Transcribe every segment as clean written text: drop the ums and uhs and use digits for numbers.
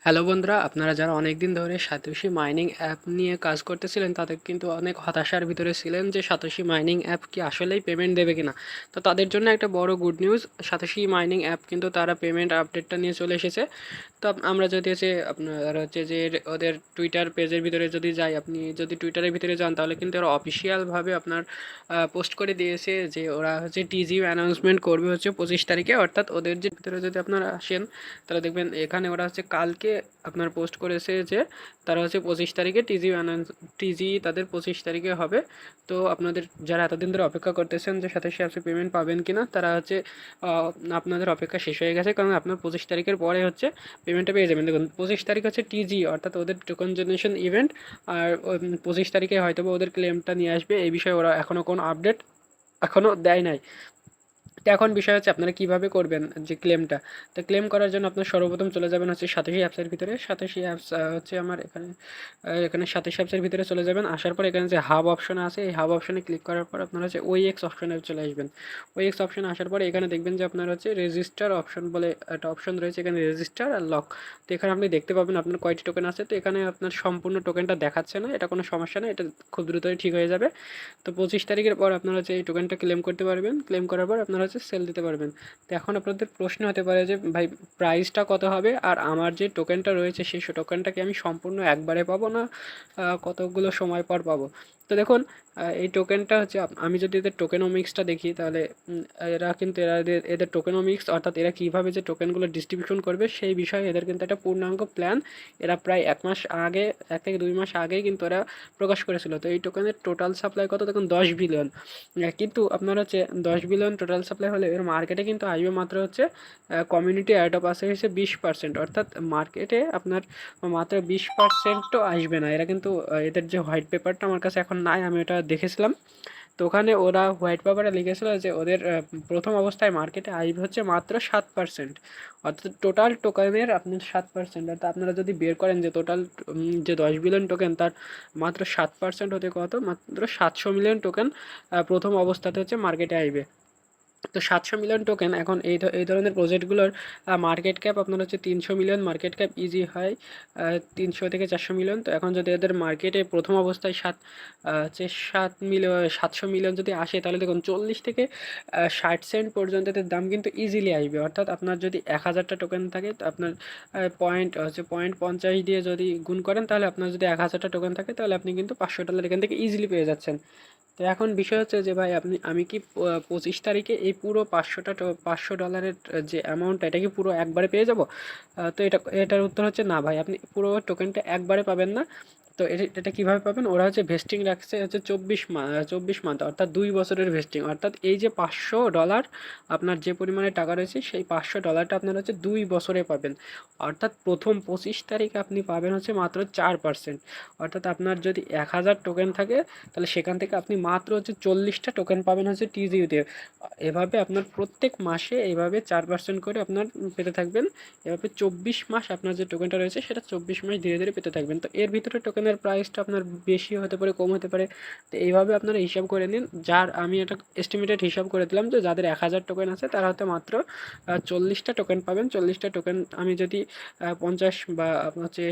Hello বন্ধুরা, আপনারা যারা অনেক দিন ধরে সাতোশি মাইনিং অ্যাপ নিয়ে কাজ করতেছিলেন তাদের কিন্তু অনেক হতাশার ভিতরে ছিলেন যে সাতোশি মাইনিং অ্যাপ কি আসলেই পেমেন্ট দেবে কিনা। তো তাদের জন্য একটা বড় good news, satoshi mining app কিন্তু তারা পেমেন্ট আপডেটটা নিয়ে চলে এসেছে। তো আমরা যদি হচ্ছে আপনার হচ্ছে যে ওদের টুইটার পেজের ভিতরে যদি যাই, আপনি যদি টুইটারের ভিতরে যান তাহলে কিন্তু ওরা অফিসিয়ালভাবে আপনার পোস্ট করে দিয়েছে যে ওরা হচ্ছে টিজি অ্যানাউন্সমেন্ট করবে হচ্ছে 25 তারিখে। অর্থাৎ ওদের যে ভিতরে যদি আপনারা আসেন তাহলে দেখবেন এখানে ওরা হচ্ছে কালকে আপনার পোস্ট করেছে যে তারা হচ্ছে 25 তারিখে টিজি তাদের 25 তারিখে হবে। তো আপনাদের যারা এতদিন ধরে অপেক্ষা করতেছেন যে সাথে সাথে পেমেন্ট পাবেন কিনা, তারা হচ্ছে আপনাদের অপেক্ষা শেষ হয়ে গেছে, কারণ আপনার 25 তারিখের পরে হচ্ছে পেমেন্টটা পেয়ে যাবেন। দেখুন 25 তারিখ হচ্ছে টিজি অর্থাৎ ওদের টোকন জেনারেশন ইভেন্ট, আর 25 তারিখে হয়তো ওদের ক্লেমটা নিয়ে আসবে। এই বিষয়ে ওরা এখনও কোনো আপডেট এখনও দেয় নাই। তো এখন বিষয় হচ্ছে আপনারা কীভাবে করবেন যে ক্লেমটা। তো ক্লেম করার জন্য আপনার সর্বপ্রথম চলে যাবেন হচ্ছে সাতোশি অ্যাপসের ভিতরে। সাতোশি অ্যাপস হচ্ছে আমার এখানে সাতোশি অ্যাপসের ভিতরে চলে যাবেন। আসার পর এখানে যে হাব অপশন আছে, এই হাব অপশনে ক্লিক করার পর আপনারা হচ্ছে ওইএক্স অপশনে চলে আসবেন। ওইএক্স অপশনে আসার পরে এখানে দেখবেন যে আপনার হচ্ছে রেজিস্টার অপশন বলে একটা অপশন রয়েছে, এখানে রেজিস্টার আর লক। তো এখানে আপনি দেখতে পাবেন আপনার কয়টি টোকেন আছে। তো এখানে আপনার সম্পূর্ণ টোকেনটা দেখাচ্ছে না, এটা কোনো সমস্যা না, এটা খুব দ্রুতই ঠিক হয়ে যাবে। তো 25 তারিখের পর আপনারা হচ্ছে এই টোকেনটা ক্লেম করতে পারবেন। ক্লেম করার পর আপনারা হচ্ছে সেল দিতে পারবেন। তো এখন আপনাদের প্রশ্ন হতে পারে যে ভাই প্রাইসটা কত হবে, আর আমার যে টোকেনটা রয়েছে সেই টোকেনটা কি আমি সম্পূর্ণ একবারে পাবো না কতগুলো সময় পর পাবো। তো দেখুন এই টোকেনটা হচ্ছে আমি যদি এদের টোকেনোমিক্সটা দেখি তাহলে এরা কিন্তু এদের টোকেনোমিক্স অর্থাৎ এরা কীভাবে যে টোকেনগুলো ডিস্ট্রিবিউশন করবে সেই বিষয়ে এদের কিন্তু একটা পূর্ণাঙ্গ প্ল্যান এরা প্রায় 1 মাস আগে, 1 থেকে 2 মাস আগেই কিন্তু এরা প্রকাশ করেছিল। তো এই টোকেনের টোটাল সাপ্লাই কত দেখুন, 10 বিলিয়ন। কিন্তু আপনার হচ্ছে 10 বিলিয়ন টোটাল সাপ্লাই হলে এর মার্কেটে কিন্তু আসবে মাত্র হচ্ছে কমিউনিটি অ্যাডপ আসে হচ্ছে 20%, অর্থাৎ মার্কেটে আপনার মাত্র 20%ও আসবে না। এরা কিন্তু এদের যে হোয়াইট পেপারটা আমার কাছে এখন নাই, আমি ওটা দেখেছিলাম। তো ওখানে ওরা হোয়াইট পেপারে লিখেছিল যে ওদের প্রথম অবস্থায় মার্কেটে আসবে হচ্ছে মাত্র 7%, অর্থাৎ টোটাল টোকেনের আপনার 7%। অর্থাৎ আপনারা যদি বের করেন যে টোটাল যে 10 বিলিয়ন টোকেন তার মাত্র 7% হতে কত, মাত্র 700 মিলিয়ন টোকেন প্রথম অবস্থাতে হচ্ছে মার্কেটে আসবে। তো 700 মিলিয়ন টোকেন এখন এই ধরনের প্রজেক্টগুলোর মার্কেট ক্যাপ আপনার হচ্ছে 300 মিলিয়ন মার্কেট ক্যাপ ইজি হয়, 300 থেকে 400 মিলিয়ন। তো এখন যদি এদের মার্কেটে প্রথম অবস্থায় হচ্ছে 700 মিলিয়ন যদি আসে তাহলে দেখুন 40 থেকে 60 সেন্ট পর্যন্ত এদের দাম কিন্তু ইজিলি আসবে। অর্থাৎ আপনার যদি 1000টা টোকেন থাকে তো আপনার পয়েন্ট 50 দিয়ে যদি গুণ করেন, তাহলে আপনার যদি 1000টা টোকেন থাকে তাহলে আপনি কিন্তু $500 এখান থেকে ইজিলি পেয়ে যাচ্ছেন। তো এখন বিষয় হচ্ছে যে ভাই আমি কি 25 তারিখে এই পুরো $500 যে অ্যামাউন্টটা এটা কি পুরো একবারে পেয়ে যাব? তো এটার উত্তর হচ্ছে না ভাই, আপনি পুরো টোকেনটা একবারে পাবেন না। তো এটা কীভাবে পাবেন, ওরা হচ্ছে ভেস্টিং রাখছে হচ্ছে 24 মান্থ, অর্থাৎ 2 বছরের ভেস্টিং। অর্থাৎ এই যে $500 আপনার যে পরিমাণে টাকা রয়েছে সেই $500টা আপনার হচ্ছে 2 বছরে পাবেন। অর্থাৎ প্রথম 25 তারিখে আপনি পাবেন হচ্ছে মাত্র 4%। অর্থাৎ আপনার যদি 1000 টোকেন থাকে তাহলে সেখান থেকে আপনি মাত্র হচ্ছে 40টা টোকেন পাবেন হচ্ছে টিজিইউতে। এভাবে আপনার প্রত্যেক মাসে এইভাবে 4% করে আপনার পেতে থাকবেন। এভাবে 24 মাস আপনার যে টোকেনটা রয়েছে সেটা 24 মাস ধীরে ধীরে পেতে থাকবেন। তো এর ভিতরে টোকেনের প্রাইসটা আপনার বেশি হতে পারে, কম হতে পারে। তো এইভাবে আপনারা হিসাব করে নিন। আমি একটা এস্টিমেটেড হিসাব করে দিলাম যে যাদের 1000 টোকেন আছে তারা হয়তো মাত্র 40টা টোকেন পাবেন। 40টা টোকেন আমি যদি 50 বা আপনার হচ্ছে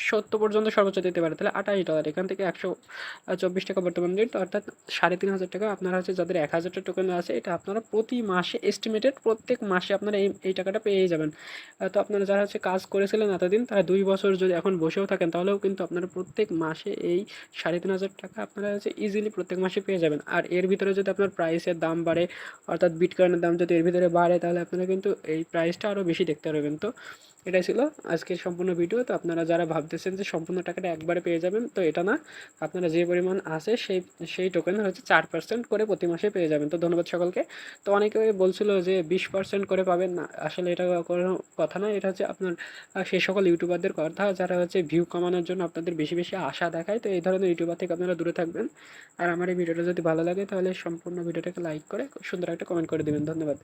70 পর্যন্ত সর্বোচ্চ দিতে পারে তাহলে $28, এখান থেকে 124 টাকা বর্তমান রেট, অর্থাৎ 3500 টাকা আপনারা হচ্ছে যাদের 1000টা টোকেন আছে এটা আপনারা প্রতি মাসে এস্টিমেটেড প্রত্যেক মাসে আপনারা এই টাকাটা পেয়ে যাবেন। তো আপনারা যারা হচ্ছে কাজ করেছিলেন এতদিন তারা 2 বছর যদি এখন বসেও থাকেন তাহলেও কিন্তু আপনারা প্রত্যেক মাসে এই 3500 টাকা আপনারা হচ্ছে ইজিলি প্রত্যেক মাসে পেয়ে যাবেন। আর এর ভিতরে যদি আপনার প্রাইসের দাম বাড়ে, অর্থাৎ বিটকয়েনের দাম যদি এর ভিতরে বাড়ে তাহলে আপনারা কিন্তু এই প্রাইসটা আরও বেশি দেখতে পারবেন। তো এটাই ছিল আজকের সম্পূর্ণ ভিডিও। তো আপনারা যারা ভাবতেছেন যে সম্পূর্ণ টাকাটা একবারে পেয়ে যাবেন, তো এটা না, আপনারা যে পরিমাণ আছে সেই টোকেনের হচ্ছে 4% করে প্রতি মাসে পেয়ে যাবেন। তো ধন্যবাদ সকলকে। তো অনেকে বলছিল যে 20% করে পাবেন না, আসলে এটা কোনো কথা না। এটা হচ্ছে আপনার সেই সকল ইউটিউবারদের কথা যারা হচ্ছে ভিউ কমানোর জন্য আপনাদের বেশি বেশি আশা দেখায়। তো এই ধরনের ইউটিউবার থেকে আপনারা দূরে থাকবেন। আর আমার এই ভিডিওটা যদি ভালো লাগে তাহলে সম্পূর্ণ ভিডিওটাকে লাইক করে সুন্দর একটা কমেন্ট করে দেবেন। ধন্যবাদ।